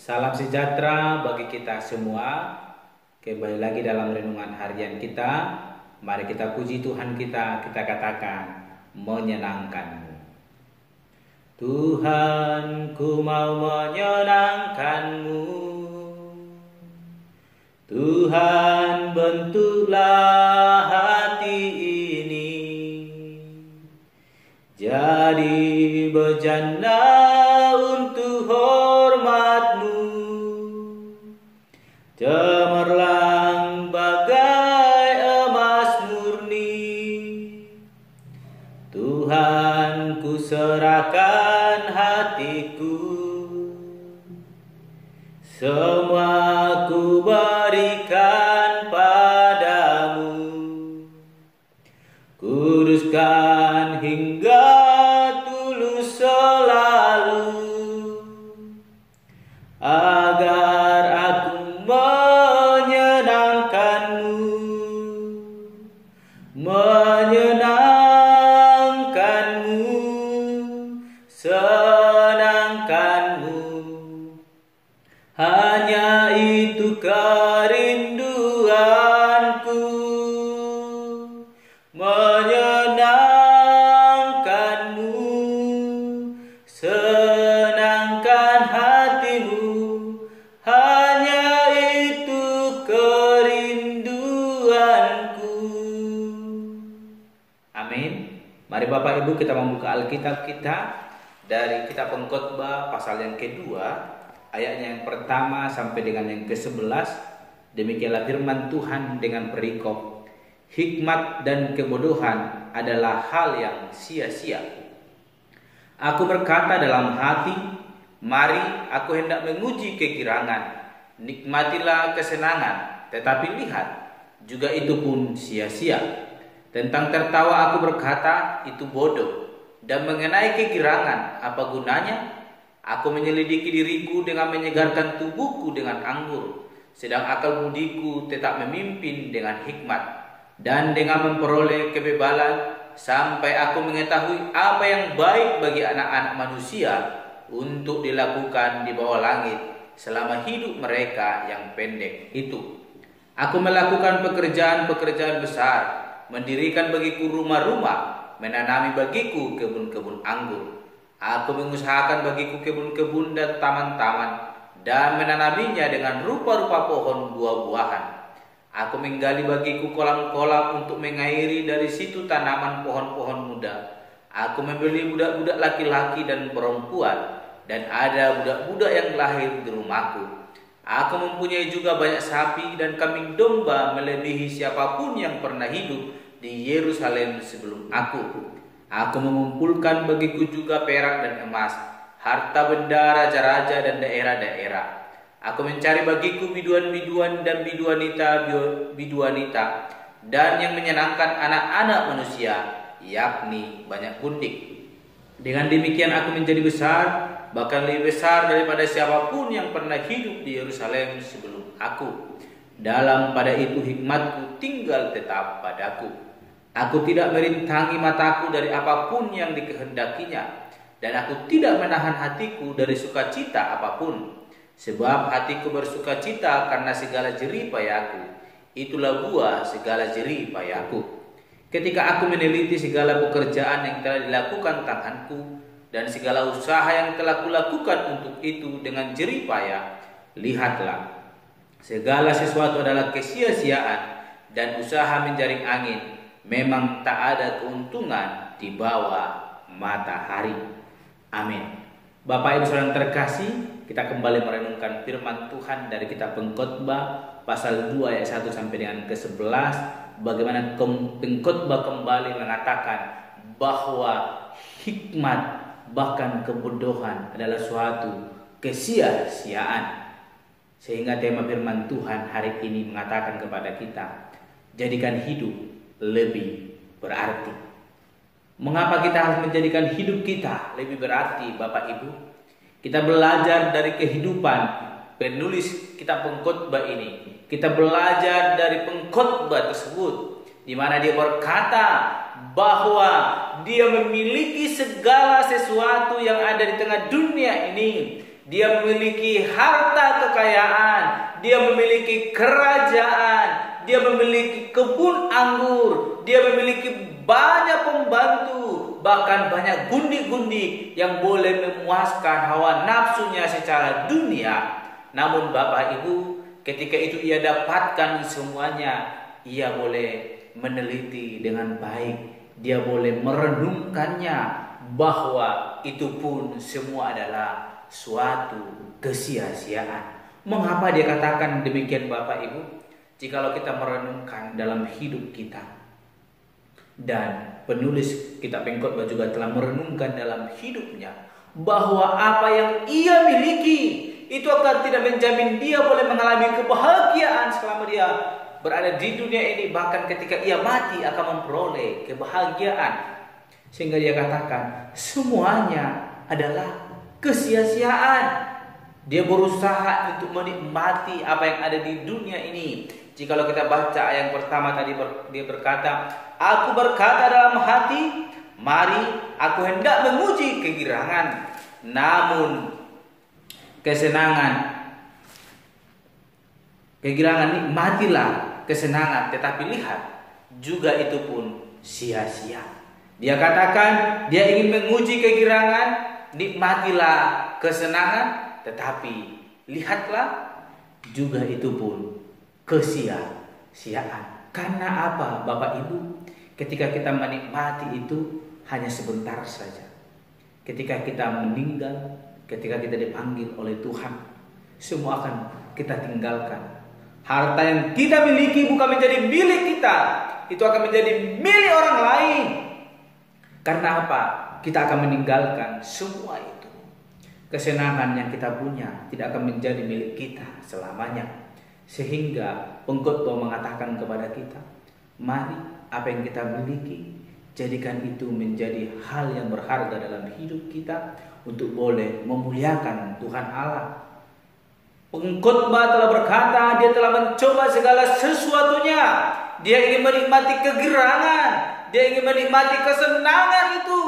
Salam sejahtera bagi kita semua. Kembali lagi dalam renungan harian kita. Mari kita puji Tuhan kita katakan menyenangkanmu. Tuhan, ku mau menyenangkanmu. Tuhan, bentuklah hati ini jadi bejana untuk hormat-Mu, cemerlang bagai emas murni. Tuhan, ku serahkan hatiku, semua ku berikan padamu. Kuduskan hingga tulus selalu, agar aku menyenangkanmu, senangkanmu. Hanya itu kerinduanku, menyenangkanmu, senangkan hatimu. Hanya itu kerinduanku. Amin. Mari Bapak Ibu kita membuka Alkitab kita dari kitab Pengkhotbah pasal yang kedua, ayatnya yang pertama sampai dengan yang ke-11. Demikianlah firman Tuhan dengan perikop, hikmat dan kebodohan adalah hal yang sia-sia. Aku berkata dalam hati, mari aku hendak menguji kegirangan. Nikmatilah kesenangan, tetapi lihat, juga itu pun sia-sia. Tentang tertawa aku berkata, itu bodoh. Dan mengenai kegirangan, apa gunanya? Aku menyelidiki diriku dengan menyegarkan tubuhku dengan anggur, sedang akal budiku tetap memimpin dengan hikmat, dan dengan memperoleh kebebalan, sampai aku mengetahui apa yang baik bagi anak-anak manusia untuk dilakukan di bawah langit selama hidup mereka yang pendek itu. Aku melakukan pekerjaan-pekerjaan besar, mendirikan bagiku rumah-rumah, menanami bagiku kebun-kebun anggur. Aku mengusahakan bagiku kebun-kebun dan taman-taman, dan menanaminya dengan rupa-rupa pohon buah-buahan. Aku menggali bagiku kolam-kolam untuk mengairi dari situ tanaman pohon-pohon muda. Aku membeli budak-budak laki-laki dan perempuan, dan ada budak-budak yang lahir di rumahku. Aku mempunyai juga banyak sapi dan kambing domba melebihi siapapun yang pernah hidup di Yerusalem sebelum aku. Aku mengumpulkan bagiku juga perak dan emas, harta benda raja-raja dan daerah-daerah. Aku mencari bagiku biduan-biduan dan biduanita, dan yang menyenangkan anak-anak manusia, yakni banyak gundik. Dengan demikian aku menjadi besar, bahkan lebih besar daripada siapapun yang pernah hidup di Yerusalem sebelum aku. Dalam pada itu hikmatku tinggal tetap padaku. Aku tidak merintangi mataku dari apapun yang dikehendakinya, dan aku tidak menahan hatiku dari sukacita apapun. Sebab hatiku bersukacita karena segala jerih payahku, itulah buah segala jerih payahku. Ketika aku meneliti segala pekerjaan yang telah dilakukan tanganku, dan segala usaha yang telah kulakukan untuk itu dengan jerih payah, lihatlah, segala sesuatu adalah kesia-siaan dan usaha menjaring angin. Memang tak ada keuntungan di bawah matahari. Amin. Bapak Ibu Saudara terkasih, kita kembali merenungkan firman Tuhan dari kitab Pengkhotbah pasal 2 ayat 1 sampai dengan ke-11. Bagaimana Pengkhotbah kembali mengatakan bahwa hikmat bahkan kebodohan adalah suatu kesia-siaan. Sehingga tema firman Tuhan hari ini mengatakan kepada kita, jadikan hidup lebih berarti. Mengapa kita harus menjadikan hidup kita lebih berarti, Bapak Ibu? Kita belajar dari kehidupan penulis kitab Pengkhotbah ini. Kita belajar dari pengkhotbah tersebut, di mana dia berkata bahwa dia memiliki segala sesuatu yang ada di tengah dunia ini. dia memiliki harta kekayaan, dia memiliki kerajaan, dia memiliki kebun anggur, dia memiliki banyak pembantu, bahkan banyak gundi-gundi yang boleh memuaskan hawa nafsunya secara dunia. Namun Bapak Ibu, ketika itu ia dapatkan semuanya, ia boleh meneliti dengan baik. Dia boleh merenungkannya bahwa itu pun semua adalah suatu kesia-siaan. Mengapa dia katakan demikian Bapak Ibu? Jikalau kita merenungkan dalam hidup kita, dan penulis kitab Pengkhotbah juga telah merenungkan dalam hidupnya bahwa apa yang ia miliki itu akan tidak menjamin dia boleh mengalami kebahagiaan selama dia berada di dunia ini, bahkan ketika ia mati akan memperoleh kebahagiaan. Sehingga dia katakan semuanya adalah kesia-siaan. Dia berusaha untuk menikmati apa yang ada di dunia ini. Jikalau kita baca ayat yang pertama tadi, dia berkata, aku berkata dalam hati, mari aku hendak menguji kegirangan, namun kegirangan nikmatilah kesenangan, tetapi lihat juga itu pun sia-sia. Dia katakan dia ingin menguji kegirangan, nikmatilah kesenangan, tetapi lihatlah juga itu pun kesia-siaan. Karena apa Bapak Ibu? Ketika kita menikmati itu hanya sebentar saja. Ketika kita meninggal, ketika kita dipanggil oleh Tuhan, semua akan kita tinggalkan. Harta yang kita miliki bukan menjadi milik kita, itu akan menjadi milik orang lain. Karena apa? Kita akan meninggalkan semua itu. Kesenangan yang kita punya tidak akan menjadi milik kita selamanya. Sehingga Pengkhotbah mengatakan kepada kita, mari apa yang kita miliki, jadikan itu menjadi hal yang berharga dalam hidup kita untuk boleh memuliakan Tuhan Allah. Pengkhotbah telah berkata, dia telah mencoba segala sesuatunya. Dia ingin menikmati kegirangan, dia ingin menikmati kesenangan itu.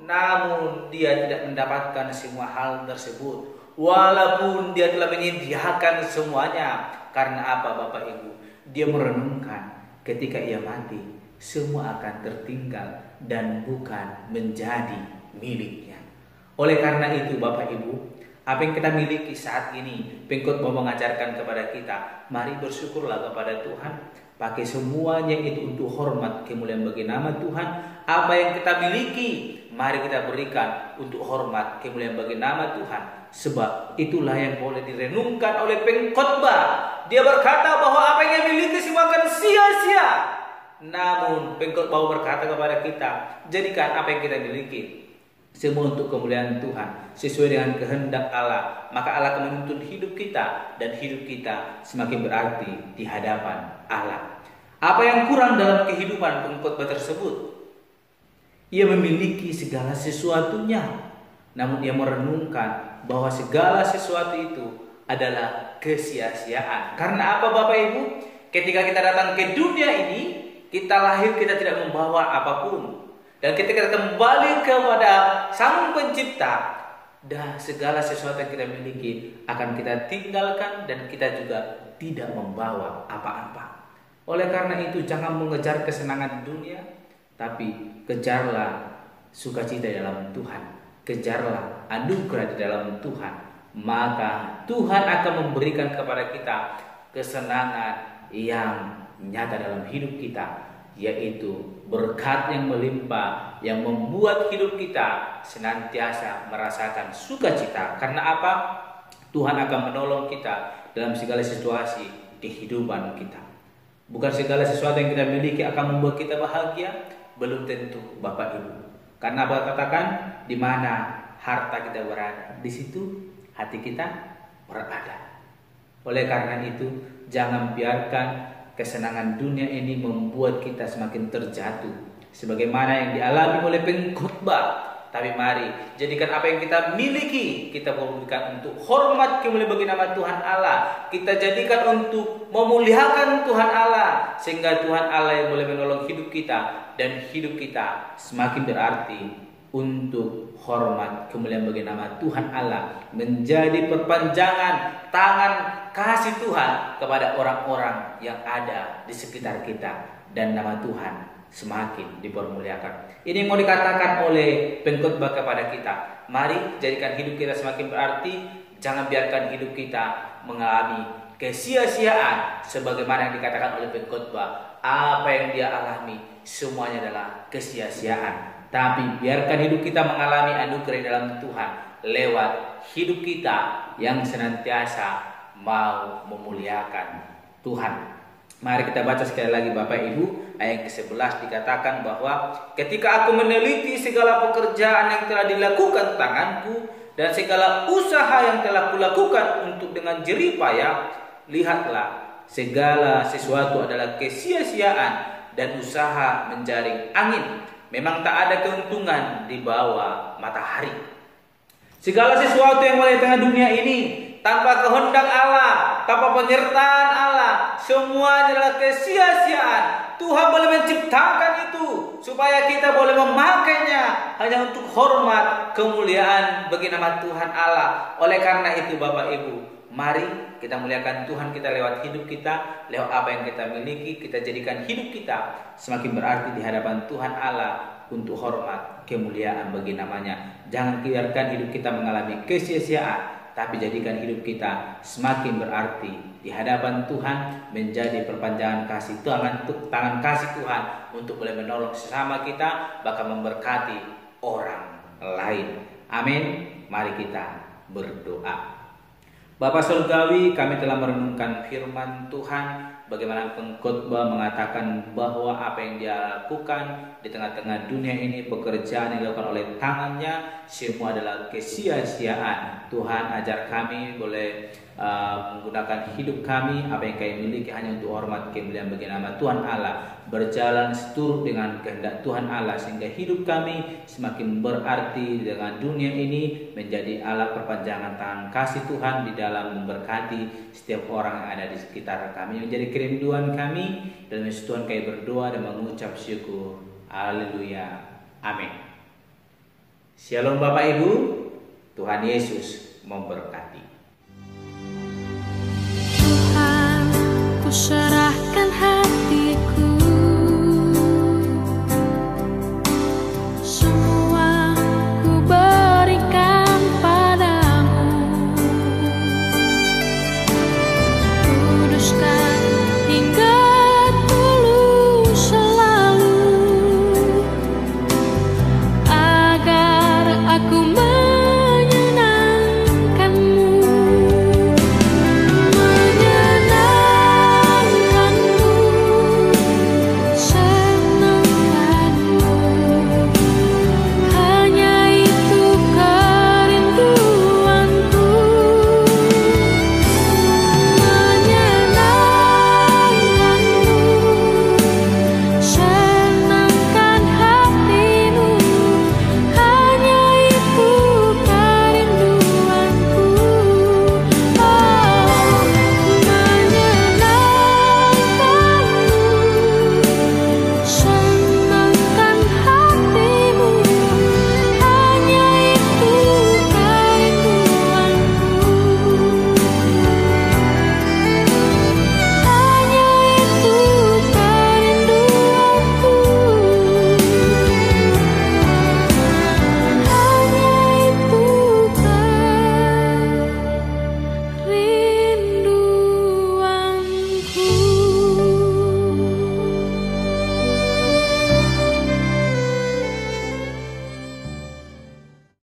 Namun dia tidak mendapatkan semua hal tersebut, walaupun dia telah menyediakan semuanya. Karena apa Bapak Ibu? Dia merenungkan ketika ia mati, semua akan tertinggal dan bukan menjadi miliknya. Oleh karena itu Bapak Ibu, apa yang kita miliki saat ini, Pengkhotbah mengajarkan kepada kita, mari bersyukurlah kepada Tuhan. Pakai semuanya itu untuk hormat kemuliaan bagi nama Tuhan. Apa yang kita miliki, mari kita berikan untuk hormat kemuliaan bagi nama Tuhan. Sebab itulah yang boleh direnungkan oleh Pengkhotbah. Dia berkata bahwa apa yang dia miliki semua akan sia-sia. Namun Pengkhotbah berkata kepada kita, jadikan apa yang kita miliki semua untuk kemuliaan Tuhan, sesuai dengan kehendak Allah. Maka Allah akan menuntun hidup kita, dan hidup kita semakin berarti di hadapan Allah. Apa yang kurang dalam kehidupan Pengkhotbah tersebut? Ia memiliki segala sesuatunya, namun ia merenungkan bahwa segala sesuatu itu adalah kesia-siaan. Karena apa Bapak Ibu? Ketika kita datang ke dunia ini, kita lahir, kita tidak membawa apapun. Dan ketika kita kembali kepada Sang Pencipta, dan segala sesuatu yang kita miliki akan kita tinggalkan, dan kita juga tidak membawa apa-apa. Oleh karena itu, jangan mengejar kesenangan di dunia, tapi kejarlah sukacita dalam Tuhan. Kejarlah anugerah di dalam Tuhan. Maka Tuhan akan memberikan kepada kita kesenangan yang nyata dalam hidup kita, yaitu berkat yang melimpah yang membuat hidup kita senantiasa merasakan sukacita. Karena apa? Tuhan akan menolong kita dalam segala situasi kehidupan kita. Bukan segala sesuatu yang kita miliki akan membuat kita bahagia, belum tentu Bapak Ibu. Karena apa katakan, di mana harta kita berada, di situ hati kita berada. Oleh karena itu, jangan biarkan kesenangan dunia ini membuat kita semakin terjatuh sebagaimana yang dialami oleh Pengkhotbah. Tapi mari jadikan apa yang kita miliki, kita berikan untuk hormat kemuliaan bagi nama Tuhan Allah. Kita jadikan untuk memuliakan Tuhan Allah, sehingga Tuhan Allah yang boleh menolong hidup kita, dan hidup kita semakin berarti untuk hormat kemuliaan bagi nama Tuhan Allah, menjadi perpanjangan tangan kasih Tuhan kepada orang-orang yang ada di sekitar kita, dan nama Tuhan semakin dipermuliakan. Ini yang mau dikatakan oleh pengkhotbah kepada kita. Mari jadikan hidup kita semakin berarti. Jangan biarkan hidup kita mengalami kesia-siaan sebagaimana yang dikatakan oleh pengkhotbah. Apa yang dia alami semuanya adalah kesia-siaan. Tapi biarkan hidup kita mengalami anugerah dalam Tuhan lewat hidup kita yang senantiasa mau memuliakan Tuhan. Mari kita baca sekali lagi Bapak Ibu, ayat ke-11 dikatakan bahwa ketika aku meneliti segala pekerjaan yang telah dilakukan tanganku dan segala usaha yang telah kulakukan untuk dengan jerih payah, lihatlah segala sesuatu adalah kesia-siaan dan usaha menjaring angin. Memang tak ada keuntungan di bawah matahari. Segala sesuatu yang mulai tengah dunia ini tanpa kehendak Allah, tanpa penyertaan Allah, semuanya adalah kesia-siaan. Tuhan boleh menciptakan itu supaya kita boleh memakainya hanya untuk hormat kemuliaan bagi nama Tuhan Allah. Oleh karena itu Bapak Ibu, mari kita muliakan Tuhan kita lewat hidup kita, lewat apa yang kita miliki. Kita jadikan hidup kita semakin berarti di hadapan Tuhan Allah untuk hormat kemuliaan bagi namanya. Jangan biarkan hidup kita mengalami kesia-siaan, tapi jadikan hidup kita semakin berarti di hadapan Tuhan, menjadi perpanjangan kasih tangan kasih Tuhan untuk boleh menolong sesama kita, bahkan memberkati orang lain. Amin. Mari kita berdoa. Bapa Surgawi, kami telah merenungkan firman Tuhan, bagaimana pengkhotbah mengatakan bahwa apa yang dia lakukan di tengah-tengah dunia ini, pekerjaan yang dilakukan oleh tangannya, semua adalah kesia-siaan. Tuhan, ajar kami boleh menggunakan hidup kami, apa yang kami miliki hanya untuk hormat kemuliaan bagi nama Tuhan Allah, berjalan seturut dengan kehendak Tuhan Allah, sehingga hidup kami semakin berarti dengan dunia ini, menjadi alat perpanjangan tangan kasih Tuhan di dalam memberkati setiap orang yang ada di sekitar kami. Menjadi kerinduan kami, dalam Yesus Tuhan kami berdoa dan mengucap syukur. Haleluya. Amin. Shalom Bapak Ibu, Tuhan Yesus memberkati.